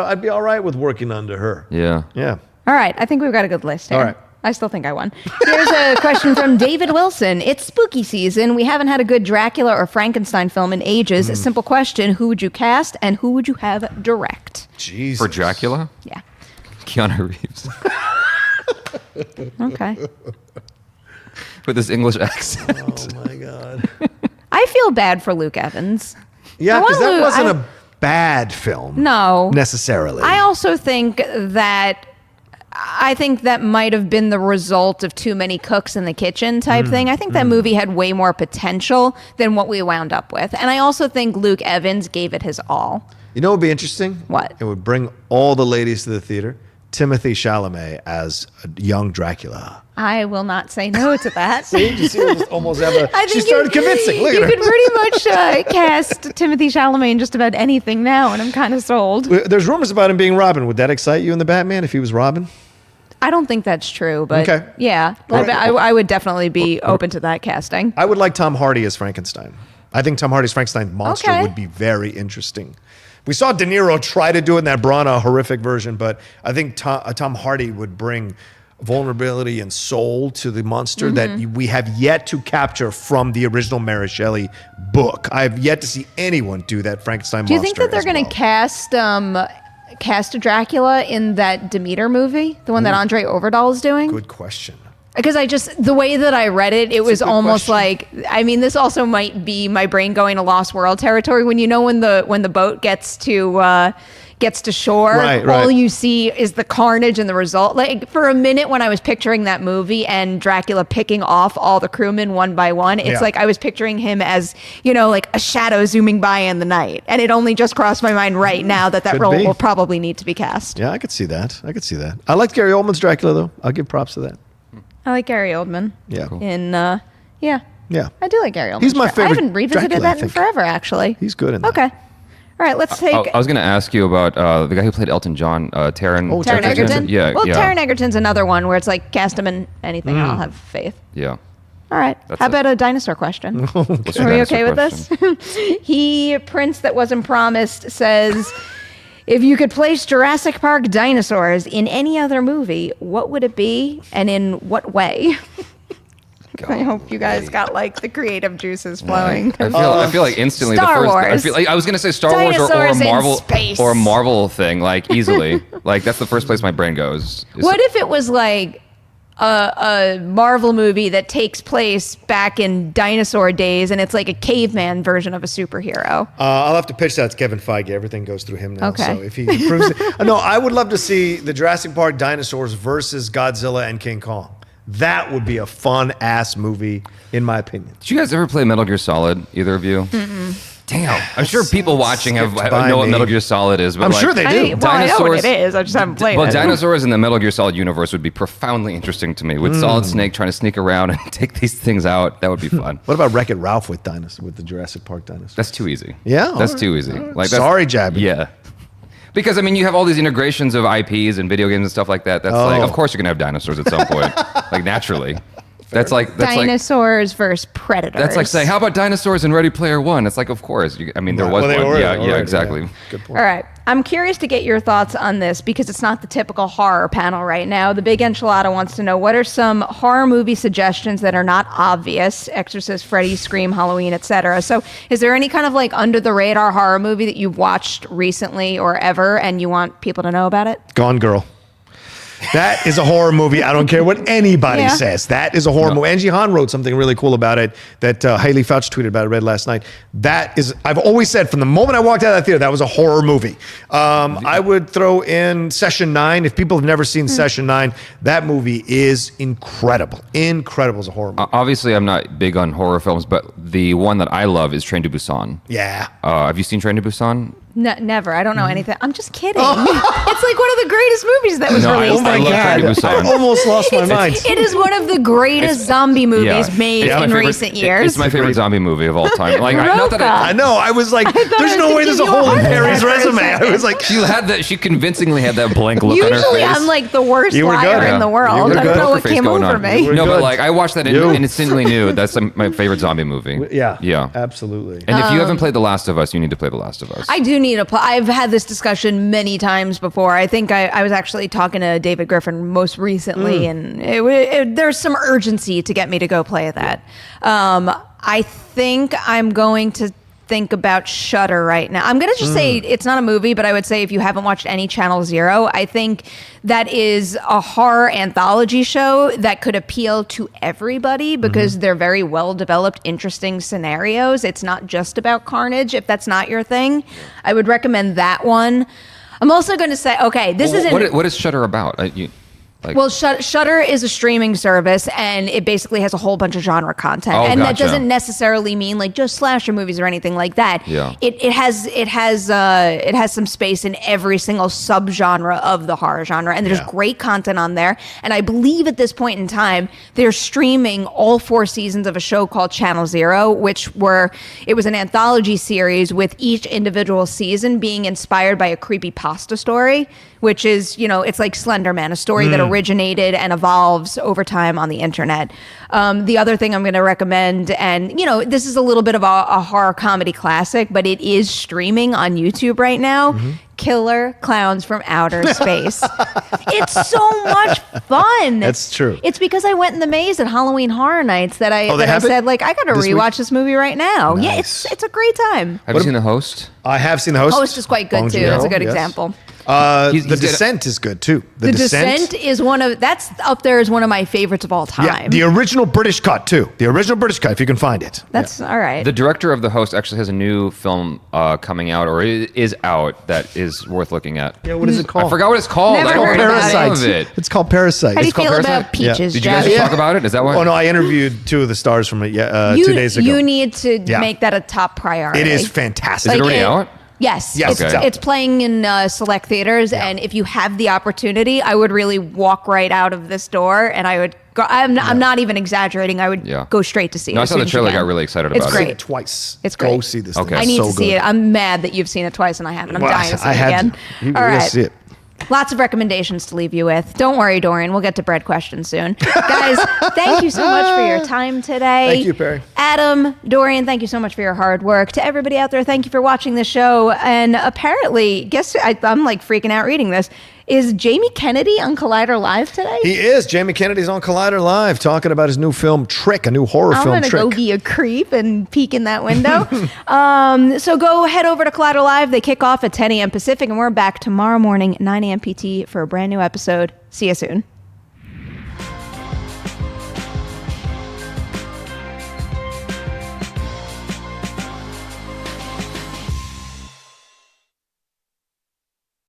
Speaker 3: I'd be all right with working under her.
Speaker 4: Yeah.
Speaker 3: Yeah.
Speaker 1: All right, I think we've got a good list here.
Speaker 3: All right.
Speaker 1: I still think I won. Here's a question from David Wilson. It's spooky season. We haven't had a good Dracula or Frankenstein film in ages. A simple question, who would you cast and who would you have direct?
Speaker 3: Jesus.
Speaker 4: For Dracula?
Speaker 1: Yeah.
Speaker 4: Keanu Reeves.
Speaker 1: Okay.
Speaker 4: With his English accent.
Speaker 3: Oh my God.
Speaker 1: I feel bad for Luke Evans.
Speaker 3: Yeah,
Speaker 1: I want
Speaker 3: because that
Speaker 1: Luke-
Speaker 3: wasn't a bad film.
Speaker 1: No.
Speaker 3: Necessarily.
Speaker 1: I also think that I think that might have been the result of too many cooks in the kitchen type thing. I think that movie had way more potential than what we wound up with. And I also think Luke Evans gave it his all.
Speaker 3: You know what would be interesting?
Speaker 1: What?
Speaker 3: It would bring all the ladies to the theater. Timothy Chalamet as a young Dracula.
Speaker 1: I will not say no to that.
Speaker 3: See, you see, her almost have a.
Speaker 1: I
Speaker 3: She
Speaker 1: think
Speaker 3: started convincing. Look
Speaker 1: you
Speaker 3: at her.
Speaker 1: could pretty much cast Timothy Chalamet in just about anything now, and I'm kind of sold.
Speaker 3: There's rumors about him being Robin. Would that excite you in the Batman if he was Robin?
Speaker 1: I don't think that's true, but
Speaker 3: Okay.
Speaker 1: yeah, I would definitely be open to that casting.
Speaker 3: I would like Tom Hardy as Frankenstein. I think Tom Hardy's Frankenstein monster
Speaker 1: Okay.
Speaker 3: would be very interesting. We saw De Niro try to do it in that Brana horrific version, but I think Tom Hardy would bring vulnerability and soul to the monster that we have yet to capture from the original Mary Shelley book. I have yet to see anyone do that Frankenstein monster.
Speaker 1: Do you think that they're going to cast a Dracula in that Demeter movie, the one that Andre Overdahl is doing?
Speaker 3: Good question.
Speaker 1: Because the way that I read it, it was
Speaker 3: a good
Speaker 1: almost
Speaker 3: question.
Speaker 1: like, I mean, this also might be my brain going to Lost World territory. When when the boat gets to shore,
Speaker 3: Right.
Speaker 1: all you see is the carnage and the result. Like for a minute, when I was picturing that movie and Dracula picking off all the crewmen one by one, it's
Speaker 3: Yeah.
Speaker 1: like I was picturing him as like a shadow zooming by in the night. And it only just crossed my mind right now that
Speaker 3: Could
Speaker 1: role
Speaker 3: be.
Speaker 1: will probably need to be cast.
Speaker 3: Yeah, I could see that. I liked Gary Oldman's Dracula, though. I'll give props to that.
Speaker 1: I like Gary Oldman.
Speaker 3: Yeah. Cool.
Speaker 1: Yeah.
Speaker 3: Yeah.
Speaker 1: I do like Gary Oldman.
Speaker 3: He's my
Speaker 1: I
Speaker 3: favorite
Speaker 1: haven't revisited
Speaker 3: Dracula, I
Speaker 1: that in
Speaker 3: think.
Speaker 1: forever, actually.
Speaker 3: He's good in that.
Speaker 1: Okay. All right, let's take
Speaker 4: I was going to ask you about the guy who played Elton John, Taron.
Speaker 3: Oh,
Speaker 1: Taron Egerton.
Speaker 4: Yeah,
Speaker 1: Well,
Speaker 4: yeah.
Speaker 1: Taron Egerton's another one where it's like cast him in anything and I'll have faith.
Speaker 4: Yeah.
Speaker 1: All right.
Speaker 4: That's
Speaker 1: How
Speaker 4: it.
Speaker 1: about a dinosaur question?
Speaker 4: What's
Speaker 1: Are
Speaker 4: your
Speaker 1: we
Speaker 4: dinosaur
Speaker 1: okay with
Speaker 4: question?
Speaker 1: this? Prince that wasn't promised says, if you could place Jurassic Park dinosaurs in any other movie, what would it be and in what way? I hope you guys got like the creative juices flowing.
Speaker 4: I feel like instantly
Speaker 1: Star
Speaker 4: the first.
Speaker 1: Wars.
Speaker 4: I feel like I was gonna say Star Wars or a
Speaker 1: Dinosaurs in
Speaker 4: Marvel
Speaker 1: space.
Speaker 4: or a Marvel thing, like easily. Like that's the first place my brain goes.
Speaker 1: What if it was like a Marvel movie that takes place back in dinosaur days and it's like a caveman version of a superhero?
Speaker 3: I'll have to pitch that to Kevin Feige. Everything goes through him now.
Speaker 1: Okay.
Speaker 3: So if he proves it. No, I would love to see the Jurassic Park dinosaurs versus Godzilla and King Kong. That would be a fun-ass movie, in my opinion.
Speaker 4: Did you guys ever play Metal Gear Solid? Either of you? Damn, I'm sure people watching
Speaker 3: skipped by
Speaker 4: know what
Speaker 3: me.
Speaker 4: Metal Gear Solid is. But
Speaker 3: I'm
Speaker 4: like,
Speaker 3: sure they do.
Speaker 1: I know what
Speaker 4: Dinosaurs-
Speaker 1: it is. I just haven't played
Speaker 4: Well,
Speaker 1: it.
Speaker 4: dinosaurs in the Metal Gear Solid universe would be profoundly interesting to me. With Solid Snake trying to sneak around and take these things out, that would be fun.
Speaker 3: What about Wreck-It Ralph with the Jurassic Park dinosaurs?
Speaker 4: That's too easy.
Speaker 3: Yeah,
Speaker 4: that's
Speaker 3: alright,
Speaker 4: too easy.
Speaker 3: alright.
Speaker 4: Like,
Speaker 3: Sorry, Jaby.
Speaker 4: Yeah. Because I mean, you have all these integrations of IPs and video games and stuff like that. That's like,
Speaker 3: Oh.
Speaker 4: of course, you're gonna have dinosaurs at some point, like naturally. That's like
Speaker 1: Dinosaurs versus predators.
Speaker 4: that's like saying, how about dinosaurs in Ready Player One? It's like, of course. I mean, there was
Speaker 3: Well, they
Speaker 4: one.
Speaker 3: were
Speaker 4: Yeah,
Speaker 3: already,
Speaker 4: exactly.
Speaker 3: yeah. Good point.
Speaker 1: All right. I'm curious to get your thoughts on this because it's not the typical horror panel right now. The Big Enchilada wants to know, what are some horror movie suggestions that are not obvious? Exorcist, Freddy, Scream, Halloween, etc. So is there any kind of like under the radar horror movie that you've watched recently or ever and you want people to know about it?
Speaker 3: Gone Girl. That is a horror movie. I don't care what anybody
Speaker 1: Yeah.
Speaker 3: says. That is a horror movie. Angie Han wrote something really cool about it that Haley Fouch tweeted about. I read last night. That is, I've always said from the moment I walked out of that theater, that was a horror movie. I would throw in Session 9. If people have never seen Session 9, that movie is incredible. Incredible as a horror movie.
Speaker 4: Obviously, I'm not big on horror films, but the one that I love is Train to Busan.
Speaker 3: Yeah.
Speaker 4: Have you seen Train to Busan?
Speaker 1: Never. I don't know anything. I'm just kidding. It's like one of the greatest movies that was
Speaker 4: No,
Speaker 1: released.
Speaker 4: I love Train to Busan.
Speaker 3: I almost lost my mind.
Speaker 1: It is one of the greatest zombie movies made
Speaker 4: It's my
Speaker 1: in
Speaker 4: favorite-
Speaker 1: recent years.
Speaker 4: It's my favorite zombie movie of all time. Like, not that
Speaker 3: I know. I was like, there's
Speaker 1: I
Speaker 3: no
Speaker 1: was
Speaker 3: way there's a
Speaker 1: thinking you
Speaker 3: hole in
Speaker 1: were
Speaker 3: Perry's
Speaker 1: for a
Speaker 3: resume.
Speaker 1: second.
Speaker 3: I was like,
Speaker 4: she had that. She convincingly had that blank look on her
Speaker 1: Usually
Speaker 4: face.
Speaker 1: I'm like the worst
Speaker 3: You were
Speaker 1: liar
Speaker 3: good.
Speaker 1: in the
Speaker 3: You
Speaker 1: world.
Speaker 3: were
Speaker 1: I don't
Speaker 3: good.
Speaker 1: know
Speaker 4: Poker
Speaker 1: what
Speaker 4: face
Speaker 1: came
Speaker 4: going
Speaker 1: over
Speaker 4: on.
Speaker 1: me.
Speaker 3: were
Speaker 4: No, but
Speaker 3: good.
Speaker 4: like I watched that and
Speaker 3: You.
Speaker 4: instantly knew that's my favorite zombie movie.
Speaker 3: yeah.
Speaker 4: Yeah.
Speaker 3: Absolutely.
Speaker 4: And if you haven't played The Last of Us, you need to play The Last of Us.
Speaker 1: I do need to play. I've had this discussion many times before. I think I was actually talking to David Griffin most recently, and there's some urgency to get me to go play that. I think I'm going to think about Shudder right now. I'm going to just say it's not a movie, but I would say if you haven't watched any Channel Zero, I think that is a horror anthology show that could appeal to everybody because they're very well developed, interesting scenarios. It's not just about carnage. If that's not your thing, I would recommend that one. I'm also going to say, okay, this isn't...
Speaker 4: What is Shudder about? Like,
Speaker 1: Well, Shudder is a streaming service, and it basically has a whole bunch of genre content,
Speaker 4: Oh,
Speaker 1: and that
Speaker 4: gotcha.
Speaker 1: doesn't necessarily mean like just slasher movies or anything like that.
Speaker 4: Yeah.
Speaker 1: It has some space in every single subgenre of the horror genre, and there's great content on there. And I believe at this point in time, they're streaming all 4 seasons of a show called Channel Zero, it was an anthology series with each individual season being inspired by a creepypasta story, which is, it's like Slender Man, a story that originated and evolves over time on the internet. The other thing I'm going to recommend, and this is a little bit of a horror comedy classic, but it is streaming on YouTube right now. Killer Clowns from Outer Space. It's so much fun.
Speaker 3: That's true.
Speaker 1: It's because I went in the maze at Halloween Horror Nights that I said, like, I got to
Speaker 3: This
Speaker 1: rewatch
Speaker 3: week?
Speaker 1: this movie right now. Yeah,
Speaker 3: Nice.
Speaker 1: it's a great time.
Speaker 4: have you seen The Host?
Speaker 3: I have seen The Host.
Speaker 1: Host is quite good,
Speaker 3: Bong
Speaker 1: too.
Speaker 3: Joon-ho,
Speaker 1: That's a good
Speaker 3: yes.
Speaker 1: example.
Speaker 4: He's
Speaker 3: The
Speaker 4: got-
Speaker 3: Descent is good too.
Speaker 1: The Descent is that's up there as one of my favorites of all time.
Speaker 3: Yeah, the original British cut too. The original British cut, if you can find it.
Speaker 1: That's all right.
Speaker 4: The director of The Host actually has a new film coming out, or is out, that is worth looking at.
Speaker 3: Yeah, what is it called?
Speaker 4: I forgot what it's called.
Speaker 1: Never
Speaker 4: I
Speaker 1: heard
Speaker 4: heard
Speaker 1: about
Speaker 4: the name
Speaker 3: Parasite.
Speaker 4: of it.
Speaker 3: It's called Parasite.
Speaker 1: How do you
Speaker 3: It's called
Speaker 1: feel
Speaker 3: Parasite?
Speaker 1: about Peaches,
Speaker 4: Did you guys
Speaker 1: Jaby?
Speaker 4: talk about it? Is that what?
Speaker 3: Oh no, I interviewed 2 of the stars from it 2 days ago.
Speaker 1: You need to
Speaker 3: Yeah.
Speaker 1: make that a top priority.
Speaker 3: It is fantastic.
Speaker 4: Is it already out?
Speaker 1: Yes.
Speaker 3: Yes,
Speaker 1: it's,
Speaker 3: it's out.
Speaker 1: it's playing in select theaters, and if you have the opportunity, I would really walk right out of this door, and I would go. I'm not even exaggerating. I would go straight to see it.
Speaker 4: No, I
Speaker 1: as
Speaker 4: saw
Speaker 1: soon
Speaker 4: the
Speaker 1: as you
Speaker 4: trailer.
Speaker 1: can.
Speaker 4: Got really excited
Speaker 1: It's
Speaker 4: about
Speaker 1: great.
Speaker 4: it.
Speaker 3: Twice.
Speaker 1: It's
Speaker 3: Go
Speaker 1: great.
Speaker 3: see this.
Speaker 4: Okay.
Speaker 3: Thing.
Speaker 1: I
Speaker 3: It's
Speaker 1: need
Speaker 3: so
Speaker 1: to see
Speaker 3: good.
Speaker 1: it. I'm mad that you've seen it twice and I haven't. I'm
Speaker 3: Well,
Speaker 1: dying to see
Speaker 3: I
Speaker 1: it
Speaker 3: had
Speaker 1: again.
Speaker 3: to. You
Speaker 1: All
Speaker 3: gotta
Speaker 1: right.
Speaker 3: see it.
Speaker 1: Lots of recommendations to leave you with. Don't worry, Dorian. We'll get to bread questions soon. Guys, thank you so much for your time today.
Speaker 3: Thank you, Perri.
Speaker 1: Adam, Dorian, thank you so much for your hard work. To everybody out there, thank you for watching the show. And apparently, I'm like freaking out reading this. Is Jamie Kennedy on Collider Live today?
Speaker 3: He is. Jamie Kennedy's on Collider Live talking about his new film Trick, a new horror
Speaker 1: I'm
Speaker 3: film
Speaker 1: going to
Speaker 3: Trick.
Speaker 1: go be a creep and peek in that window. So go head over to Collider Live. They kick off at 10 a.m. Pacific, and we're back tomorrow morning, 9 a.m. PT for a brand new episode. See you soon.